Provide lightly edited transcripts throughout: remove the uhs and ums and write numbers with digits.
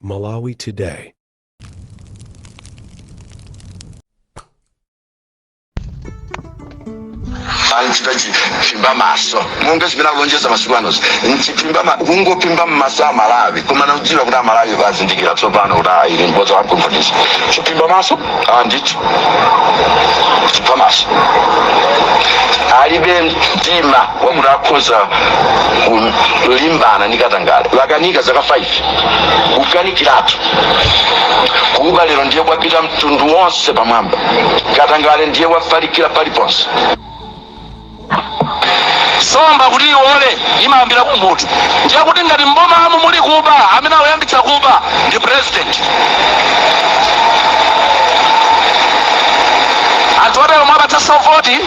Malawi Today. Chipimba maso mungu sipina kulonjeza masiku ano kungopimba maso a Malawi koma naudziwa kuti Malawi vazindikira tsopano kuti ili mboza wakumvutisa chipimba maso ndicho chipimba maso alibe mtima wamuti akhoza kulimbana ndi Katangale vakanika zaka 5 kukanikiratu kuba lero ndiye kwapita mtundu wonse pamwamba Katangale ndiye wafalikira paliponse somba kuti iwole imambira kumutu ndiye kuti ngati mboma amu muli kuba amene ayambitsa kuba ndi president anthu atero mwapatsa sovoti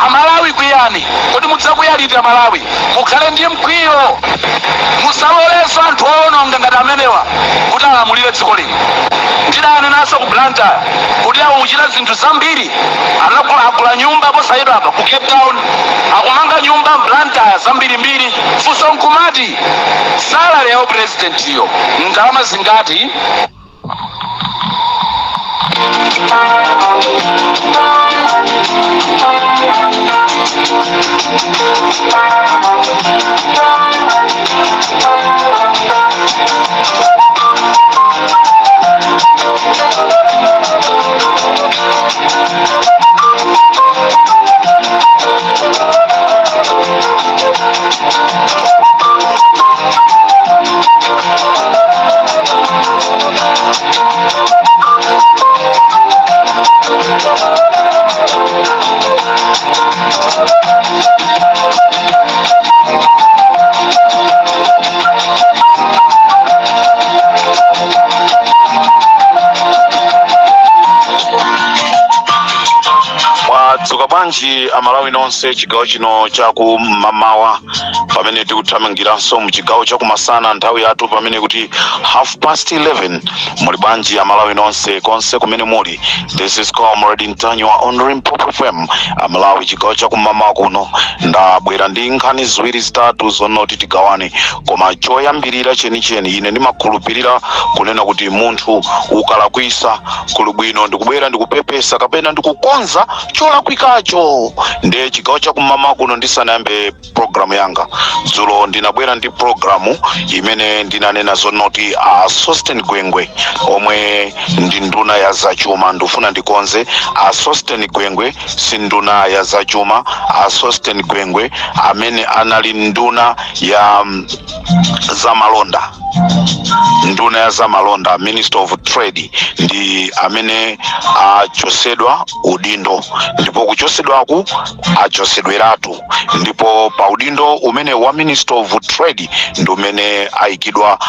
Amalawi kwiyani kuti mudzakuyalira Malawi mukhale ndiye mkwiyo musaloleso anthu owononga ngati amenewa kuti alamulire dziko lino ndidani naso ku Blantyre kuti akuchita zinthu zambiri anagula nyumba posayidwa apa ku Cape Town akumanga nyumba Blantyre zambirimbiri funso nkumati salary ya president iyo ndalama zingati Banji Amalawi nonse chigawo chino chaku mamawa pamene tikuthamangiranso mu chigawo chaku masana nthawi yathu pamene kuti 11:30 muli banji Amalawi nonse konse kumene muli. This is Comrade Ntanywa on Limpopo FM Amalawi chigawo chaku mamawa kuno ndabwera ndi nkhani ziwiri zitatu zonoti tigawane koma choyambirira chenicheni ine ndimakhulupirira kunena kuti munthu ukalakwisa kuli bwino ndikubwera ndikupepesa kapena ndikukonza cholakwikacho ndiye chigawo chakumama kuno ndisanayambe programu yanga dzulo ndinabwera ndi programu imene ndinanena zonoti Sosten Gwengwe omwe ndi nduna ya zachuma ndofuna ndikonze Sosten Gwengwe si nduna ya zachuma Sosten Gwengwe amene anali nduna ya zamalonda nduna ya zamalonda Minister of Trade ndi amene achosedwa udindo ndipo kuchosedwaku achosedweratu ndipo pa udindo umene wa Minister of Trade ndi umene ayikidwa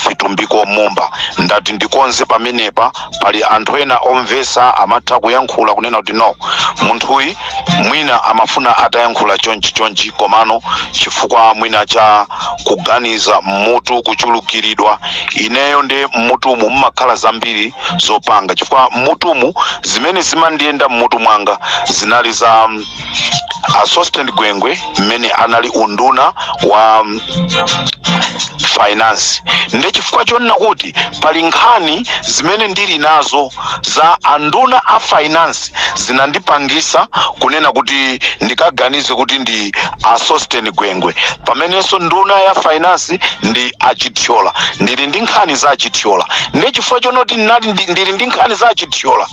Vitumbiko Mumba ndati ndikonze pamenepa pali anthu ena omvesa amatha kuyankhula kunena kuti no munthuyi mwina amafuna atayankhula chonchi komano chifukwa mwina cha kuganiza mutu kuchulukiridwa ineyo ndi mutumu mmakhala zambiri zopanga chifukwa mutumu zimene zimandiyenda mmutu mwanga zinali za Sosten Gwengwe mmene anali unduna wa finance ndi chifukwa chonena kuti pali nkhani zimene ndili nazo za anduna a finance zinandipangisa kunena kuti ndikaganize kuti ndi Sosten Gwengwe pamenenso nduna ya finance ndi Achitiola ndili ndi nkhani za Achitiola ndi chifukwa chonoti ndili ndi nkhani za Achitiola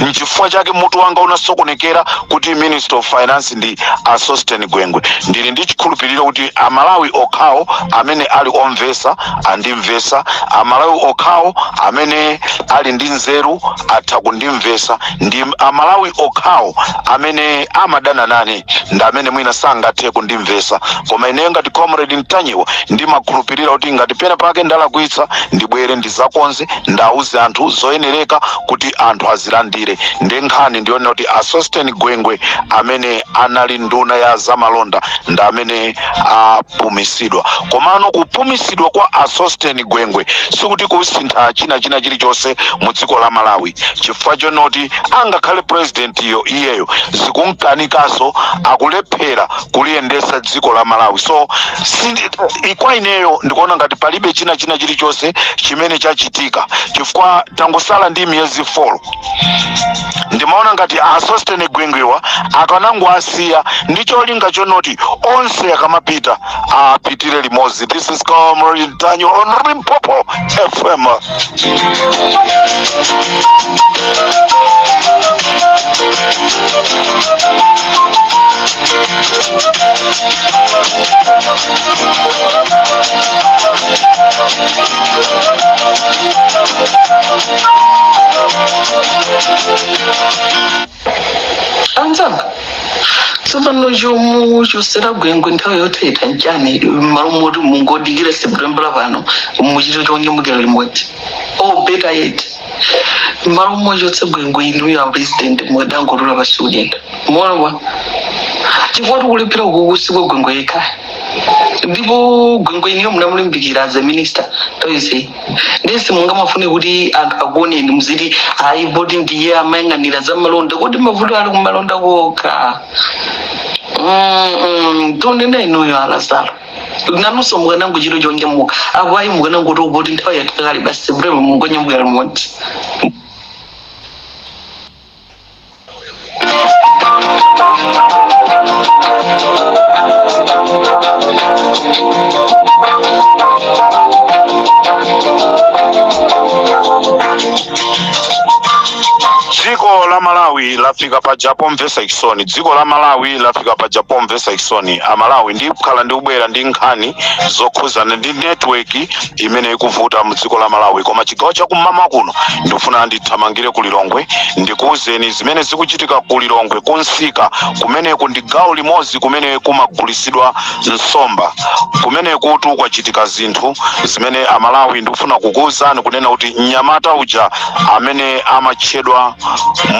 nchifukwa chake mutu wanga unasokonekera kuti Minister of Finance ndi Sosten Gwengwe ndili ndi chikhulupiriro kuti Amalawi okhawo amene ali omvesa andimvesa Amalawi okhawo amene ali ndi nzeru atha kundimvesa ndi Amalawi okhawo amene amadana nane ndi amene mwina sangathe kundimvesa koma ineyo ngati Comrade Ntanywa ndimakhulupirira kuti ngati pena pake ndalakwitsa ndibwere ndizakonze ndauze anthu zoyenereka kuti anthu azilandire ndi nkhani ndiyonena kuti Sosten Gwengwe amene anali nduna ya zamalonda ndi amene apumisidwa. Komano kupumisidwa kwa Sosteni Gwengwe sikuti kusintha china chilichonse mu dziko la Malawi, chifukwa chonoti angakhale president iyeyo zikumkanikaso akulephera kuliyendesa dziko la Malawi. So kwa ineyo ndikuona ngati palibe china chilichonse chimene chachitika, chifukwa tangosala ndi miyezi 4 ndimaona ngati Sosteni Gwengwewa akanango asiya ndi cholinga chonoti onse akamapita apitire limodzi. This is Comrade Daniel on Limpopo FM. Anzanga tsopano chosera Gwengwe nthawi yothetha nchani malumoti mungodikira septembera pano muchito chonyamukira limodzi. Better yet malumo chotse Gwengwe inu ya president mwadangotola pasi kudenda mwana chifukwa tikulephera kukusikwa Gwengwe yekha ndipo Gwengwe iniyo munamulimbikira as a minister toyise ndesi mungamafune kuti akuoneni muziti hayi voti ndiye amayang'anira za malonda kuti mavuto ali kumalonda kokha. Tonena inoyo alasala nanuso mukanango chiro chonyamuka apo ayi mukanango tokoti nthawi yakakali basi brema mungonyamuka limodzi. Dziko la Malawi lafika pa Japan vesa Ikisoni. Dziko la Malawi lafika pa Japan vesa Ikisoni. Malawi ndi khala ndi ubwera ndi nkhani zokhuzana ndi network imene ikuvuta mu dziko la Malawi. Koma chigawo cha kumama kuno ndikufuna ndithamangire ku Lilongwe ndikuwuzeni zimene zikuchitika ku Lilongwe kunsika kumeneku ndi gawo limodzi kumene kumagulisidwa nsomba. Kumene kutu kwachitika zinthu zimene Amalawi ndikufuna kukuwuzani kunena kuti Mnyamata uja amene amachedwa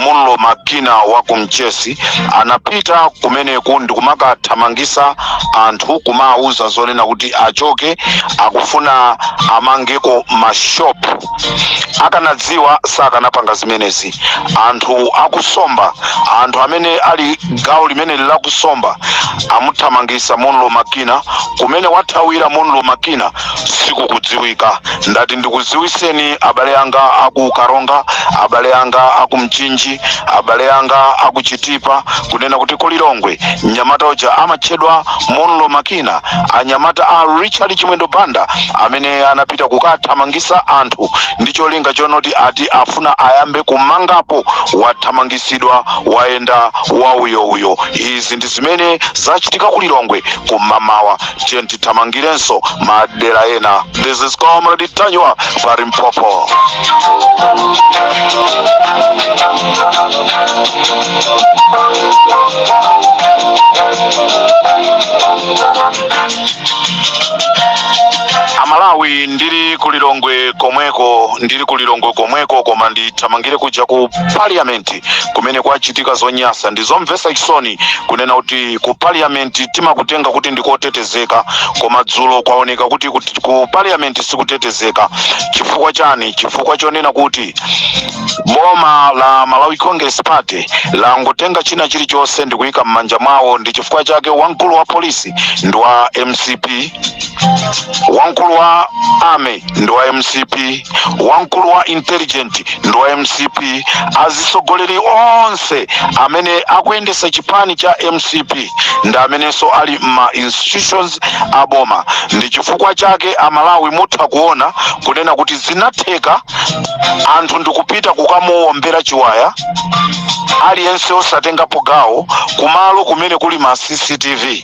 Munlo Makina wa kumchesi anapita kumeneku ndikumakathamangisa anthu kumauza zonena kuti achoke akufuna amangeko mashop. Akanadziwa sakanapanga zimenezi. Anthu akusomba, anthu amene ali gawo limene lakusomba amuthamangisa Munlo Makina. Kumene wathawira Munlo Makina sikukudziwika. Ndati ndikuziwiseni abale anga aku Karonga, abale anga aku Mchinji, abale anga aku Chitipa kunena kuti ku Lilongwe Mnyamata uja amachedwa Munlo Makina. Anyamata a Richard Chimwendo Banda amene anapita kukathamangisa anthu ndi cholinga chonoti ati afuna ayambe kumangapo wathamangisidwa waenda wauyo. Izi ndi zimene zachitika ku Lilongwe kumamawa. Tiye tithamangirenso madera ena. This is Comrade Daniel pa Limpopo. Amalawi ndili ku Lilongwe komweko koma ndithamangire kuja ku parliament kumene kwachitika zonyasa ndizomvesa Ikisoni kunena kuti ku parliament timakutenga kuti ndikotetezeka koma dzulo kwaoneka kuti ku parliament sikutetezeka. Chifukwa chani? Chifukwa chonena kuti boma la Malawi Congress Party langotenga china chilichonse ndikuyika m'manja mwawo. Ndi chifukwa chake wamkulu wa polisi ndi wa MCP, wamkulu wa army ndi wa MCP, wamkulu wa intelligence ndi wa MCP, azisogoleri onse amene akuyendesa chipani cha MCP ndi amenenso ali ma institutions aboma. Ndi chifukwa chake Amalawi mutha kuona kunena kuti zinatheka anthu ndikupita kukamuombera chiwaya aliyense osatengapo gawo kumalo kumene kuli ma CCTV.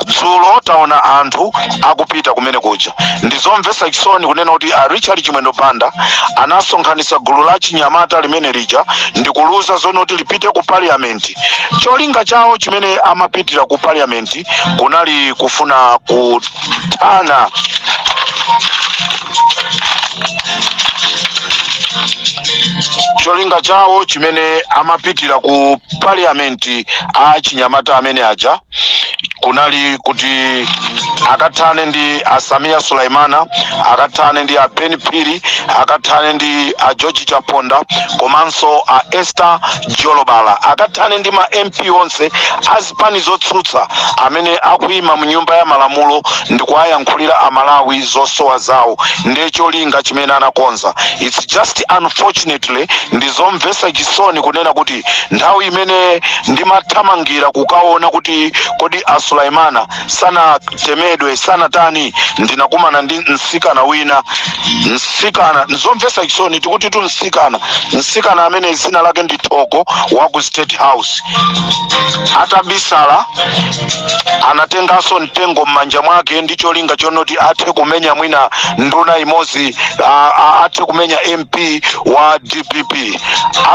Dzulo taona anthu akupita kumene kuja. Ndizomvesa Ikisoni kunena kuti Richard Chimwendo Banda anasonkhanisa gulu la Chinyamata limene lija ndikuluza zonoti lipite ku parliament. Cholinga chawo chimene amapitira ku parliament kunali kufuna kuthana cholinga chawo chimene amapitira ku parliament a Chinyamata amene aja kunali kuti akathane ndi Samia Sulaimana, akathane ndi Ben Phiri, akathane ndi George Chaponda komanso Esther Jolobala, akathane ndi ma MP onse azipani zotsutsa amene akuyima mu nyumba ya malamulo ndi kuwayankhulira amalawi zosowa zawo ndi cholinga chimene anakonza. It's just unfortunately ndizomvetsa chisoni kunena kuti nthawi imene ndimathamangira kukaona kuti kodi Sulaimana sanatemedwe sanatani, ndinakumana ndi msikana wina, msikana nzomvetsa chisoni tikuti tu msikana amene zina lake ndi Thoko wa ku State House. Atabisala anatenganso mtengo m'manja mwake ndi cholinga chonoti athe kumenya mwina nduna imodzi, athe kumenya MP wa DPP.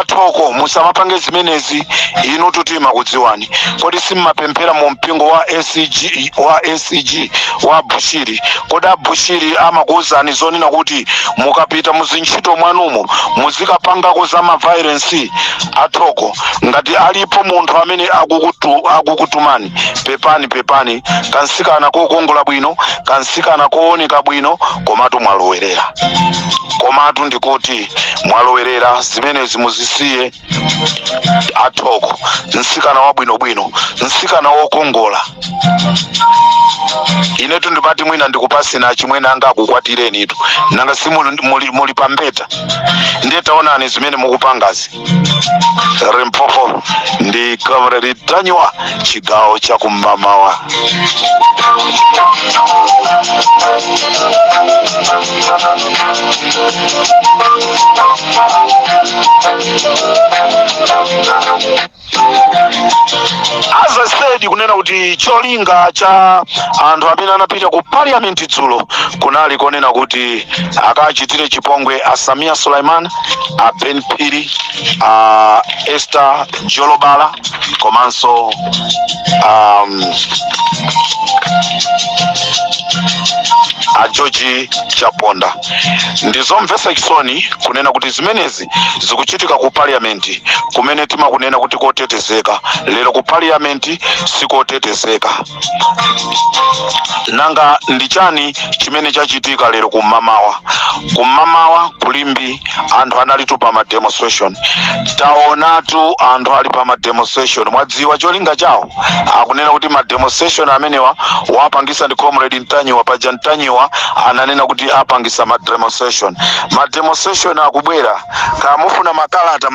Athoko musamapange zimenezi, inu tutima kudziwani. Kodi simmapemphera mu mpingo wa ACG wa Bushiri? Kodi Bushiri amakuwuzani zonena kuti mukapita muzintchito mwanumo muzikapangako za ma violence? Athoko ngati alipo munthu amene akukutumani pepani kansikana kokongola bwino, kansikana kooneka bwino, komatu mwalowerera. Komatu ndikuti mwalowerera zimenezi muzisiye. Athoko nsikana wabwinobwino, nsikana wokongola. Inetu ndipati mwina ndikupasina chimwene anga akukwatireni itu nanga si muli pambeta ndiye taonani zimene mukupangazi. Rimpopo ndi Comrade Tanywa, chigawo cha kumamawa. As I said, kunena kuti cholinga cha anthu amene anapita ku parliament dzulo kunali konena kuti akachitire chipongwe Samia Sulaimana, Ben Phiri, Esther Jolobala komanso George Chaponda. Ndizomvetsa chisoni kunena kuti zimenezi zikuchitika ku parliament kumene timakunena kuti kotetezeka. Lero ku parliament sikotetezeka. Nanga ndichani chimene chachitika lero kumamawa kulimbi anthu analitu pa ma demonstration. Taonatu anthu ali pa ma demonstration, mwadziwa cholinga chawo akunena kuti ma demonstration amenewa wapangisa ndi Comrade Ntanyiwa paja Ntanyiwa ananena kuti apangisa ma demonstration. Ma demonstration akubwera kamufuna makalata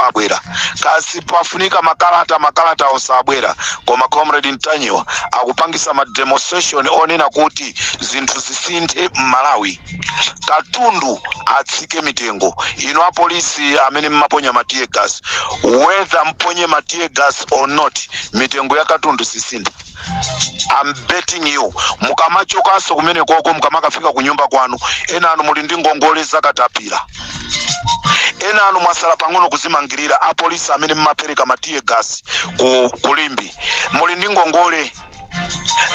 abwera, kasi pafunika makalata osabwera, koma Comrade Ntanyiwa akupangisa ma demonstration onena kuti zinthu zisinthe m'Malawi. Katundu atsike mitengo. Ino apolisi amene mmaponya ma tear gas, whether mponye ma tear gas or not, mitengo ya katundu sisinthe. I'm betting you mukamachokaso kumene koko mukamakafika kunyumba kwanu ena anu muli ndi ngongole zakatapira, ena anu mwasala pang'ono kuzimangirira apolisi amene mmapereka ma tear gas kulimbi muli ndi ngongole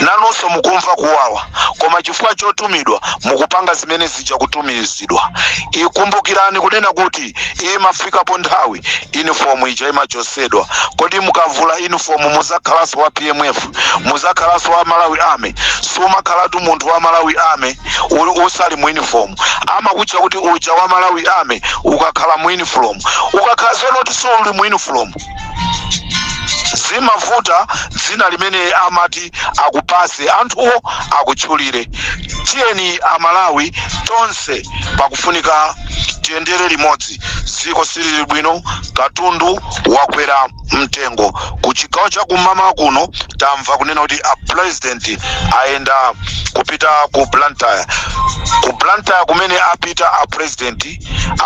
nanonso mukumva kuwawa, koma chifukwa chotumidwa mukupanga zimene zija kutumizidwa. Ikumbukirani kunena kuti imafikapo nthawi uniform ija imachosedwa. Kodi mukavula uniform muzakhalaso wa PMF, muzakhalaso wa Malawi Army, sumakhalatu munthu wa Malawi Army usali mu uniform. Amakucha kuti uja wa Malawi Army ukakhala mu uniform, ukakhala zenoti suli mu uniform, zimavuta dzina limene amati akupase anthuwo akutchulire. Tiyeni Amalawi tonse pakufunika tiyendere limodzi. Ziko silili bwino, katundu wakwera mtengo. Kuchigawo cha kumama kuno tamva kunena kuti a president aenda kupita ku Blantyre. Ku Blantyre kumene apita a president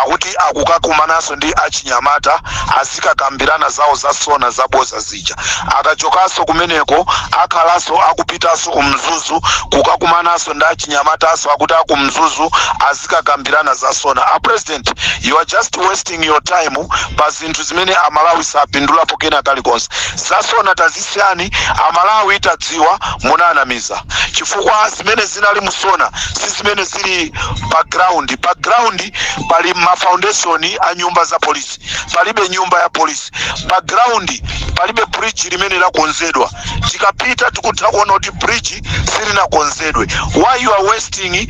akuti akukakumanaso ndi achinyamata azikakambirana zawo zasona zaboza zija. Akachokaso kumeneko akhalaso akupitaso kumzuzu kukakumanaso ndi achinyamataso akuti akumzuzu azikakambirana zasona. A president, you are just wasting your time pa zinthu zimene Amalawi sapindula kalipo kena kalikonse zasona tazisiyani amalawi tadziwa munanamiza chifukwa zimene zinali musona si zimene zili background pali ma foundation a nyumba za polisi palibe nyumba ya polisi background palibe bridge limene lakonzedwa tikapita tikutha kuona kuti bridge silina konzedwe why you are wasting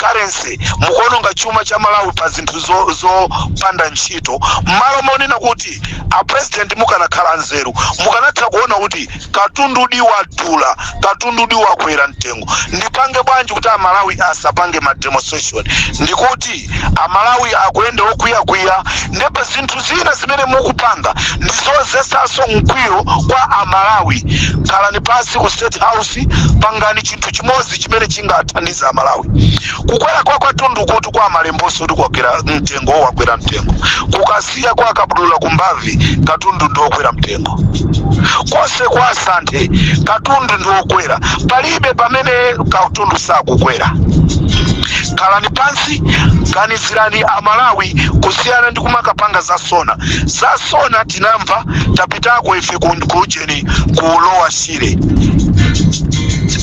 currency mukononga chuma cha Malawi pa zinthu zo panda ntchito malo monena kuti a president mukanakhala nzeru mukanatha kuona kuti katundudi wadula katundudi wakwera mtengo ndipange bwanji kuti Malawi asapange ma demonstration ndikuti Malawi akwende okwiya ndipo zinthu zina zimene mukupanga ndizozesaso mkwiyo kwa Malawi khalani pasi ku State House pangani chinthu chimodzi chimene chingathandiza Malawi kukwera kwa katundu kuti kwa malemboso ndi kwakwera mtengo wakwera mtengo kukasiya kwa kabudula kumbavi katundu ndi okwera mtengo kose kwa asante katundu ndi okwera palibe pamene katundu sakukwera khalani pansi ganizirani Malawi kusiyana ndi kumakapanga zasona tinamva tapitako ife kucheni kulowa shire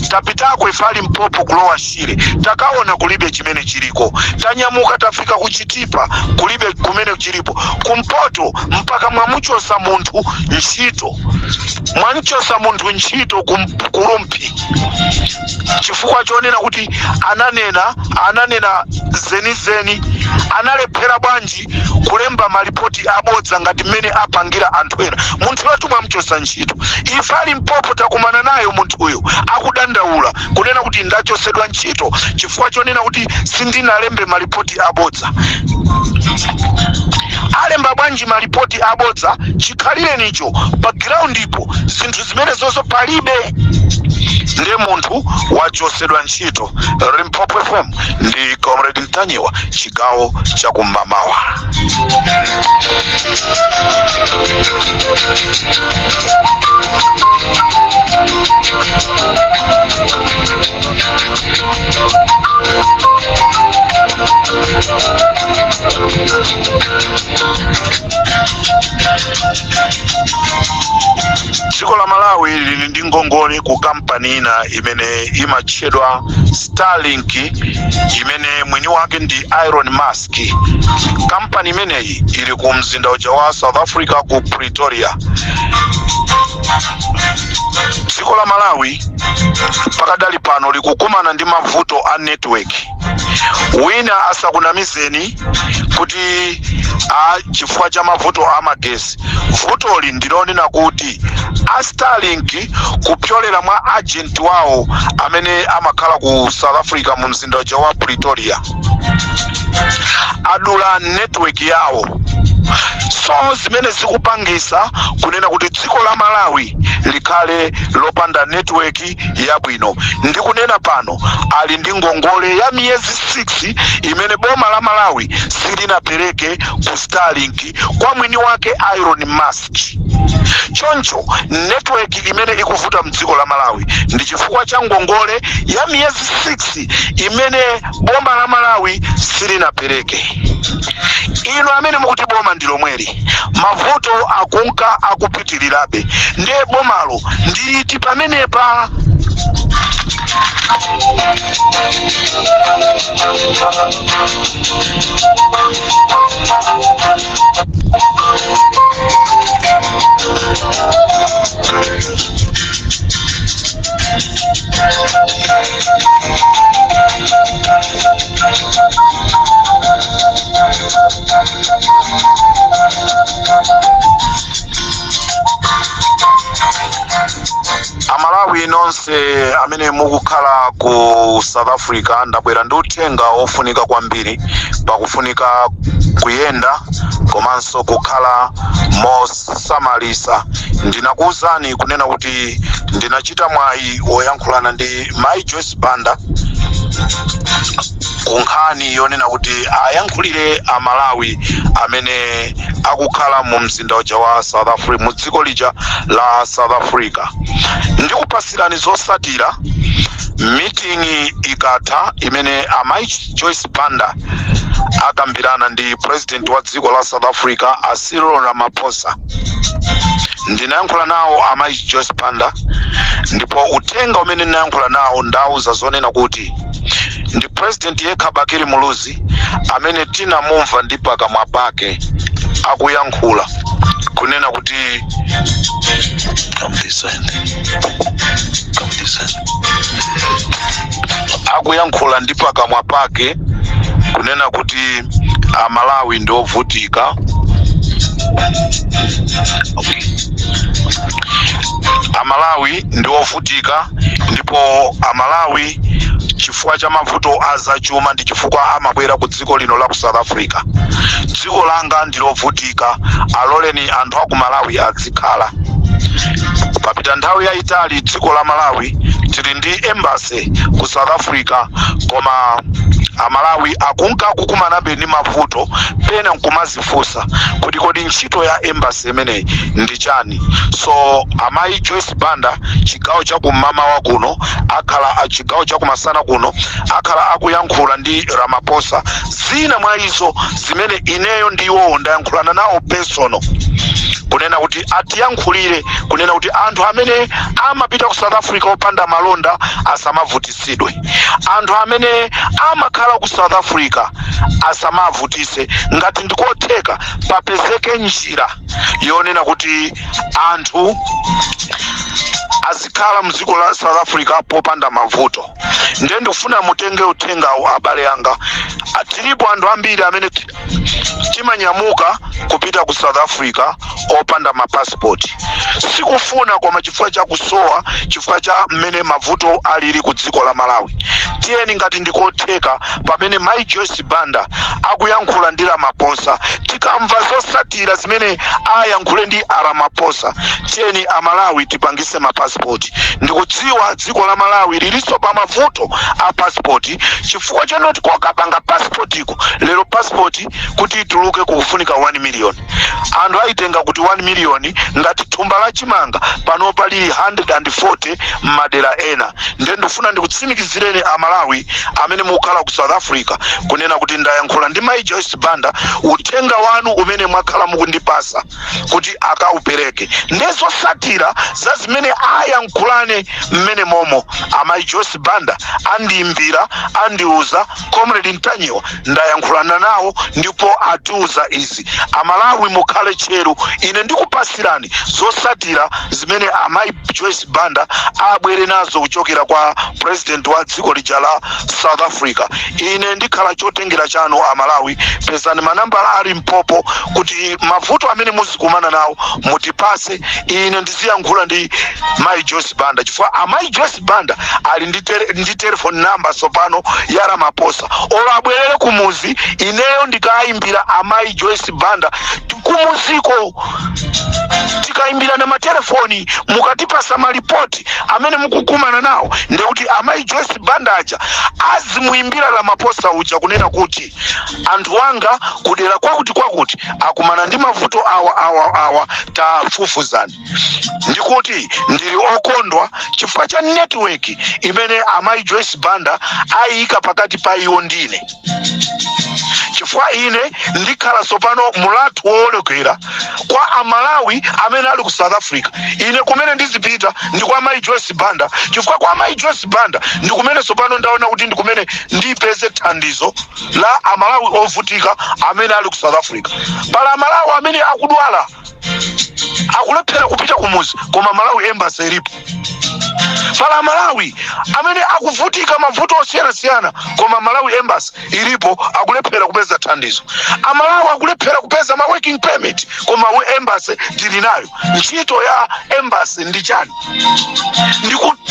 tapitako ifali mpopo kulowa shire takaona kulibe chimene chiliko tanyamuka tafika kuchitipa kulibe kumene chilipo kumpoto mpaka mwamuchosa munthu ntchito kulumpi chifukwa chonena kuti ananena zeni analephera bwanji kulemba malipoti abodza ngati mmene apangira anthu ena munthu wetu mwamuchosa ntchito ifali mpopo takumana nayo munthu uyo akudandaula kunena kuti ndachosedwa ntchito chifukwa chonena kuti sindinalembe malipoti abodza alemba bwanji malipoti abodza chikhalire nicho background ipo zinthu zimene zonso palibe ndiye munthu wachosedwa ntchito. Limpopo FM ndi Comrade Ntanyiwa chigawo cha kumamawa. Dziko la Malawi lili ndi ngongole ku kampani ina imene imatchedwa Starlink imene mwini wake ndi Elon Musk. Kampani imeneyi ili ku mzinda wa South Africa ku Pretoria. Dziko la Malawi pakadali pano likukumana ndi mavuto a network. Wina asakunamizeni kuti chifukwa cha mavuto a magesi. Vuto li ndilonena kuti a Starlink kupyolera mwa agent wawo amene amakhala ku South Africa mu mzinda wa Pretoria adula network yawo. So zimene zikupangisa kunena kuti dziko la Malawi likhale lopanda network yabwino. Ndi kunena pano ali ndi ngongole ya miyezi 6 imene boma la Malawi silinapereke ku Starlink kwa mwini wake Elon Musk. Choncho network imene ikuvuta mdziko la Malawi ndi chifukwa cha ngongole ya miyezi 6 imene boma la Malawi silinapereke. Ino amene mukuti boma ndilo mweri mavuto akunka akupitirirabe ndiye bomalo ndiliti pamenepa. Amalawi nonse amene mukukhala ku South Africa ndabwera ndi uthenga ofunika kwambiri pakufunika kuyenda komanso kukhala mosamalisa. Ndinakuwuzani kunena kuti ndinachita mwayi woyankhulana ndi Mai Joyce Banda kunkhani yonena kuti ayankhulire Amalawi amene akukhala mu mzinda wa South Africa mu dziko lija la South Africa. Ndikupasirani zosatira meeting ikatha imene Mai Joyce Banda akambirana ndi president wa dziko la South Africa Cyril Ramaphosa. Ndinayankhula nawo amayi Joyce Banda, ndipo utenga umene ndinayankhula nawo ndauza zonena kuti ndi president yekha Bakili Muluzi amene tinamumva ndi pakamwa pake akuyankhula kunena kuti akuyankhula ndi pakamwa pake kunena kuti Amalawi ndi ovutika. Amalawi ndi ovutika, ndipo Amalawi chifukwa cha mavuto azachuma ndi chifukwa amabwera ku dziko lino la ku South Africa. Dziko langa ndi lovutika, aloleni anthu a ku Malawi azikhala. Papita nthawi yayitali dziko la Malawi tili ndi embassy ku South Africa, koma Amalawi akunka kukumanabe ndi mavuto pena nkumazifunsa kuti kodi ntchito ya embassy imeneyi ndi chani. So amayi Joyce Banda chigawo cha kumamawa kuno akhala chigawo cha kumasana kuno akhala akuyankhula ndi Ramaphosa zina mwa izo zimene ineyo ndiwo ndayankhulana nawo personal kunena kuti atiyankhulire kunena kuti anthu amene amapita ku South Africa opanda malonda asamavutisidwe, anthu amene amakhala ku South Africa asamavutise. Ngati ndikotheka papezeke njira yonena kuti anthu azikhala mdziko la South Africa popanda mavuto. Ndiye ndikufuna mutenge uthengawo abale yanga. Tilipo anthu ambiri amene timanyamuka kupita ku South Africa opanda mapassport. Sikufuna koma chifukwa cha kusowa, chifukwa cha mmene mavuto alili ku dziko la Malawi. Tiyeni ngati ndikotheka pamene mayi Joyce Banda akuyankhula ndi Ramaphosa tikamva zosatira zimene ayankhule ndi Ramaphosa, tiyeni Amalawi tipangise mapassport. Ndikudziwa dziko la Malawi liliso pa mavuto a passport, chifukwa chanoti kokapanga passport iko lero passport kuti ituluke kufunika 1 million. Anthu aitenga kuti 1 million ngati thumba la chimanga pano pali 140 madera ena. Ndiye ndifuna ndikutsimikizireni Amalawi amene mukhala ku South Africa kunena kuti ndayankhula ndi mayi Joyce Banda uthenga wanu umene mwakhala mukundipasa kuti akaupereke. Ndezo satira za zimene ayankhulane mmene momo amayi Joyce Banda andiimbira andiuza Comrade Ntanyiwa ndayankhulana nawo ndipo atiuza izi. Amalawi mukhale cheru, ine ndikupasirani zosatira zimene amayi Joyce Banda abwere nazo kuchokera kwa president wa dziko lija la South Africa. Ine ndikhala chotengera chanu Amalawi, pesani manambala ali mpopo kuti mavuto amene muzikumana nawo mutipase ine ndiziyankhula ndi mayi Joyce Banda, chifukwa amayi Joyce Banda ali ndi telephone number sopano ya Ramaphosa. Olo abwerere kumuzi, ineyo ndikayimbira amayi Joyce Banda kumuziko, tikaimbira na matelefoni mukatipasa malipoti amene mukukumana nawo. Ndekuti amayi Joyce Banda aja azimuimbira Ramaphosa uja kunena kuti anthu wanga kudera kwakuti akumana ndi mavuto awa tafufuzani. Ndikuti ndili okondwa chifukwa cha network imene amayi Joyce Banda ayika pakati pa iwo ndine, chifukwa ine ndikhala sopano mulatu woolekera kwa Amalawi amene ali ku South Africa. Ine kumene ndizipita ndi kwa amayi Joyce Banda, chifukwa kwa amayi Joyce Banda ndi kumene sopano ndaona kuti ndi kumene ndipeze thandizo la Amalawi ovutika amene ali ku South Africa. Pala Amalawi amene akudwala akulephera kupita kumuzi koma Malawi embassy ilipo. Pala Malawi amene akuvutika mavuto osiyana koma Malawi embassy ilipo akulephera kupeza thandizo. Amalawi akulephera kupeza ma working permit koma embassy tili nayo. Ntchito ya embassy ndi chani?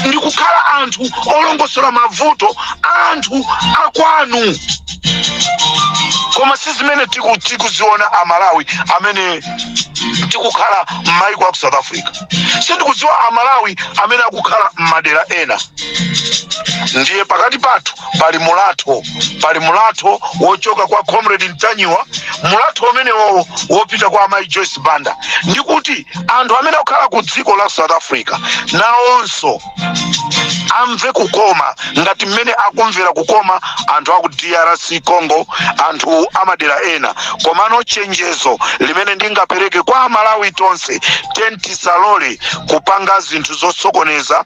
Ndikukhala anthu olongosola mavuto anthu akwanu. Koma sizimene tikuziona Amalawi amene tikukhala m'mayiko a South Africa. Sindikudziwa Amalawi amene akukhala m'madera ena. Ndiye pakati pathu pali mulatho wochoka kwa Comrade Ntanyiwa, mulatho umene wopita kwa amayi Joyce Banda. Ndikuti anthu amene akukhala ku dziko la South Africa nawonso amve kukoma ngati mmene akumvera kukoma anthu aku DRC Congo, anthu amadera ena. Komano chenjezo limene ndingapereke kwa Amalawi tonse, tisalole kupanga zinthu zosokoneza,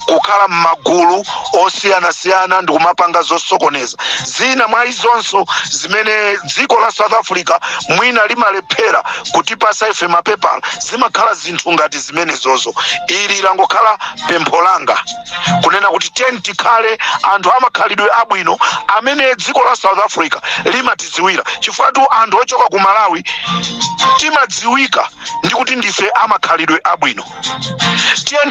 kukhala m'magulu osiyanasiyana ndi kumapanga zosokoneza. Zina mwa izonso zimene dziko la South Africa mwina limalephera kutipasa ife mapepala zimakhala zinthu ngati zimene zozo. Ili langokhala pempho langa kunena kuti tikhale anthu amakhalidwe abwino amene dziko la South Africa limatidziwira, chifukwa anthu ochoka ku Malawi timadziwika ndi kuti ndife amakhalidwe abwino.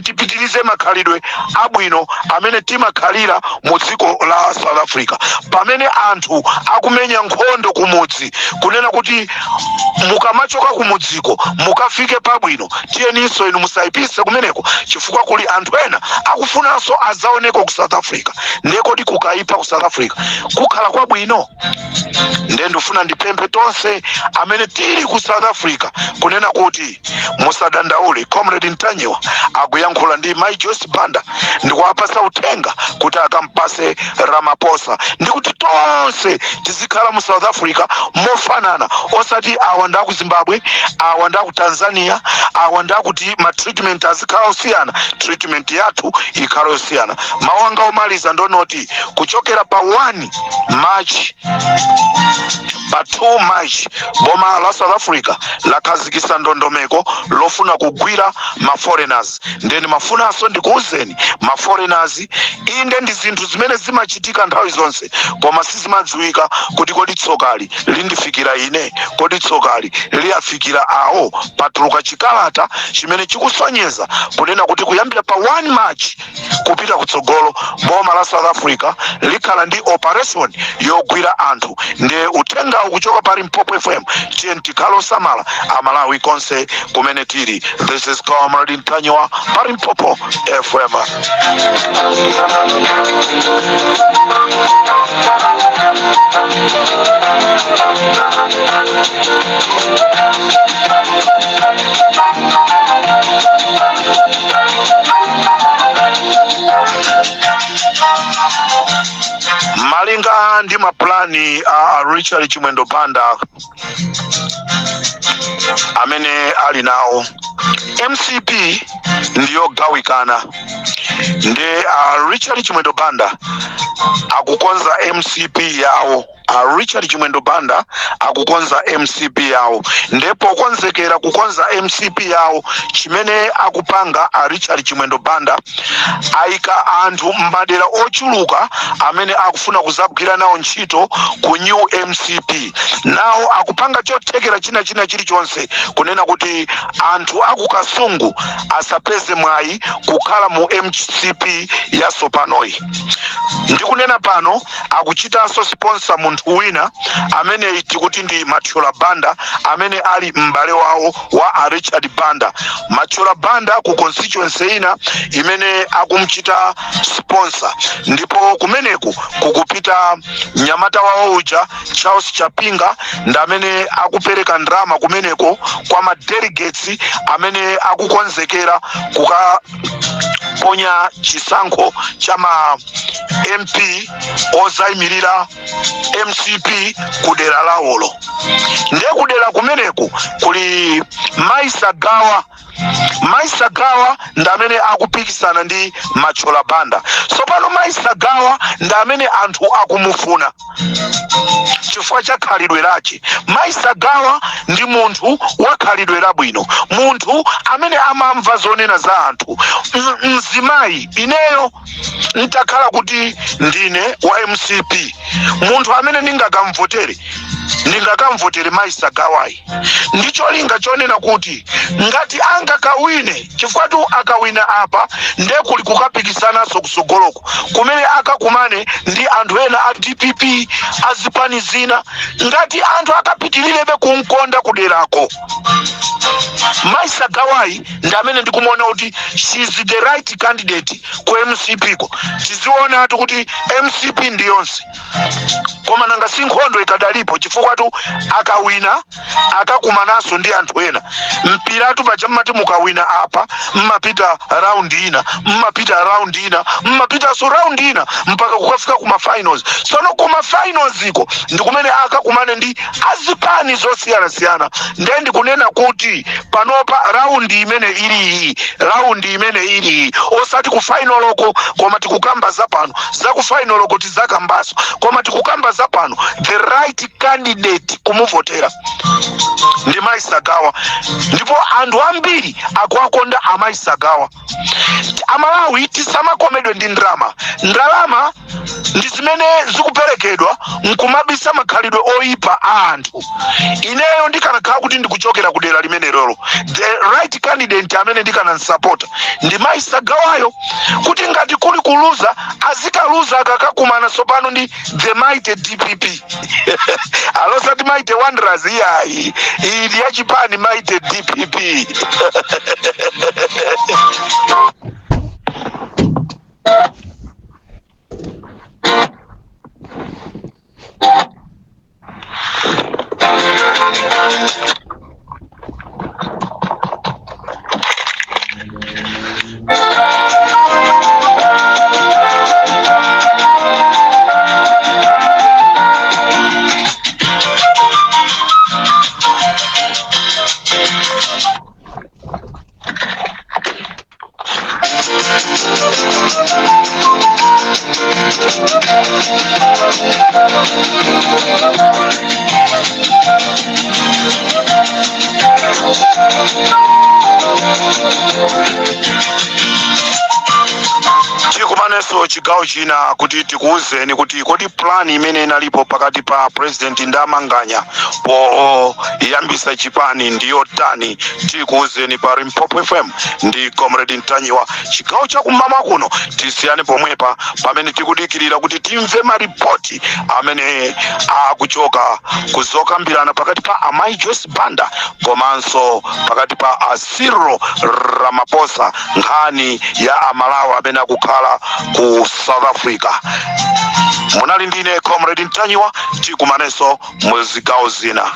Tipitirize makhalidwe abwino amene timakhalira mu dziko la South Africa. Pamene anthu akumenya nkhondo kumudzi kunena kuti mukamachoka kumudziko mukafike pabwino, tiyeninso inu musayipise kumeneko, chifukwa kuli anthu ena akufunanso azaoneko ku South Africa. Ndekodi kukaipa ku South Africa kukhala kwabwino? Ndifuna ndipemphe tonse amene tili ku South Africa kunena kuti musadandaule. Comrade Ntanyiwa akuyankhula ndi Mai Joyce Banda ndikuwapasa uthenga kuti akampase Ramaphosa ndikuti tonse tizikhala mu South Africa mofanana, osati awa ndaku Zimbabwe, awa ndaku Tanzania, awa ndakuti ma treatment azikhala osiyana. Treatment yathu ikhala osiyana. Mawu anga omaliza ndonoti kuchokera pa 1 March pa 2 March boma la South Africa lakhazikitsa ndondomeko lofuna kugwira ma foreigners. Ndeni mafunanso ndikuuzeni ma foreigners inde ndi zinthu zimene zimachitika nthawi zonse, koma sizimadziwika kuti kodi tsokali lindifikira ine, kodi tsokali liyafikira awo. Patuluka chikalata chimene chikusonyeza kunena kuti kuyambira pa 1 March kupita kutsogolo boma la South Africa likhala ndi operation yogwira anthu. Ndiye uthenga ukuchoka pa Limpopo FM, tikhale osamala Amalawi konse kumene tili. This is Comrade Ntanyiwa pa Limpopo FM. Malinga ndi maplani a Richard Chimwendo Banda amene ali nawo, MCP ndiyo gawikana. Nde Richard Chimwendo Banda akukonza MCP yawo. Richard Chimwendo Banda akukonza MCP yawo, ndipo konzekera kukonza MCP yawo chimene akupanga Richard Chimwendo Banda aika anthu mbadera ochuluka amene akufuna kuzagwira nawo ntchito ku new MCP. Nawo akupanga chothekera china chilichonse kunena kuti anthu akukasungu asapeze mwayi kukhala mu MCP ya Sopanoi. Ndikunena pano akuchitanso sponsor munthu wina amene tikuti ndi Mathiola Banda amene ali m'bale wawo wa Richard Banda. Mathiola Banda ku constituency ina imene akumchita sponsor, ndipo kumeneku kukupita mnyamata wawo uja Charles Chapinga ndi amene akupereka ndrama kumeneko kwa ma delegates amene akukonzekera kukaponya chisankho cha ma MP ozayimirira MCP kudera lawolo. Ndiye kudera kumeneku kuli Maisa Gawa ndi amene akupikisana ndi Mathiola Banda. Sopano Maisa Gawa ndi amene anthu akumufuna chifukwa cha khalidwe lache. Maisa Gawa ndi munthu wa khalidwe labwino, munthu amene amamva zonena za anthu. Mzimayi ineyo nitakhala kuti ndine wa MCP, munthu amene ndingakamvotere Maisa Gawayi. Ndicho linga chonena kuti ngati angakawine, chifukwa tu akawina apa ndiye kuli kukapikisanaso kusogoloko kumene akakumane ndi anthu ena a DPP azipani zina. Ngati anthu akapitilirebe kumkonda kuderako Maisa Gawai ndamene ndikumuona kuti she is the right candidate ku MCP ko. Tiziona atu kuti MCP ndiyonse. Koma nanga sinkhondo ikadalipo chifukwa tu akawina akakumanaso ndi anthu ena. Mpiratu pachamati mukawina apa mmapita round ina, mmapita round ina, mmapita so round ina mpaka kukafika kuma finals. Sono kuma finals iko ndikumene akakumane ndi azipani zosiyana ndendi kunena kuti panopa round imene ili osati ku final loko koma tikukamba zapano za ku final loko tizakambaso koma tikukamba zapano the right candidate kumuvotera ndi Maisa Gawa ndipo anthu ambiri akwakonda Maisa Gawa. Amalawi tisamakomedwe ndi ndalama ndi zimene zikuperekedwa nkumabisa makhalidwe oyipa a anthu. Ineyo ndikanakhala kuti ndikuchokera kudera limene lolo the right candidate amene ndikanansapota ndi Maisa Gawayo kuti ngati kuli kuluza azikaluza akakakumana sopano ndi the mighty DPP alosati mighty wanderers iyayi ili yachipani mighty DPP. Chikumaneso chigawo china kuti tikuuzeni kuti kodi plan imene inalipo pakati pa president Ndamanganya po yambisa chipani ndiyo tani. Tikuuzeni pa Limpopo FM ndi Comrade Ntanyiwa. Chigawo chakumama kuno tisiyane pomwepa pamene tikudikirira kuti timve maripoti amene akuchoka kuzokambirana pakati pa Amai Joyce Banda komanso pakati pa Cyril Ramaphosa nkhani ya Amalawi amene akukhala ku South Africa. Munali ndine Comrade Ntanyiwa, tikumaneso muzigawo zina.